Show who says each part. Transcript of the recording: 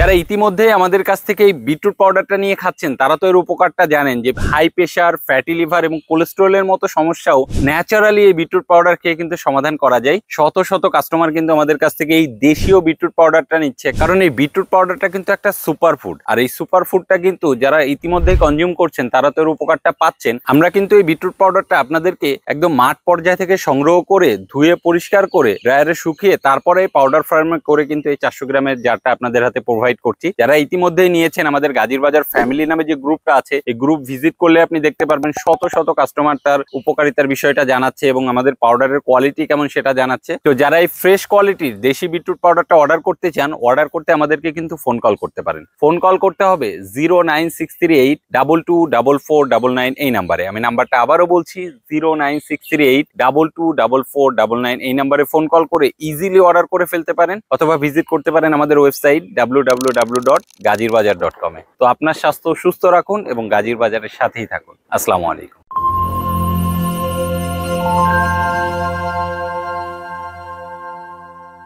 Speaker 1: যারা ইতিমধ্যে আমাদের কাছ থেকে এই বিটরুট পাউডারটা নিয়ে খাচ্ছেন তারা তো এর উপকারটা জানেন যে হাই প্রেশার, ফ্যাটি লিভার এবং কোলেস্টেরলের মতো সমস্যাও ন্যাচারালি এই বিটরুট পাউডার খেয়ে কিন্তু সমাধান করা যায়। শত শত কাস্টমার কিন্তু আমাদের কাছ থেকে এই দেশীয় বিটরুট পাউডারটা নিচ্ছে, কারণ এই বিটরুট পাউডারটা কিন্তু একটা সুপার ফুড। আর এই সুপার ফুডটা কিন্তু যারা ইতিমধ্যে কনজিউম করছেন তারা তো এর উপকারটা পাচ্ছেন। আমরা কিন্তু এই বিটরুট পাউডারটা আপনাদেরকে একদম মাঠ পর্যায় থেকে সংগ্রহ করে ধুয়ে পরিষ্কার করে ড্রায়ারে শুকিয়ে তারপরে এই পাউডার ফর্মে করে কিন্তু এই 400 গ্রামের জারটা আপনাদের হাতে প্রোভাইড করছি। যারা ইতিমধ্যেই নিয়েছেন, আমাদের গাজীর বাজার ফ্যামিলি নামে যে গ্রুপটা আছে এই গ্রুপ ভিজিট করলে আপনি দেখতে পারবেন শত শত কাস্টমার তার উপকারিতার বিষয়টা জানাচ্ছে এবং আমাদের পাউডারের কোয়ালিটি কেমন সেটা জানাচ্ছে। তো যারা এই ফ্রেশ কোয়ালিটির দেশি বিটরুট পাউডারটা অর্ডার করতে চান, অর্ডার করতে আমাদেরকে কিন্তু ফোন কল করতে পারেন। ফোন কল করতে হবে 09638224499 এই নাম্বারে। আমি নাম্বারটা আবারও বলছি 09638224499 এই নাম্বারে ফোন কল করে ইজিলি অর্ডার করে ফেলতে পারেন, অথবা ভিজিট করতে পারেন আমাদের ওয়েবসাইট www.gazirbajar.com এ। তো আপনার স্বাস্থ্য সুস্থ রাখুন এবং গাজীর বাজারের সাথেই থাকুন। আসসালামু আলাইকুম।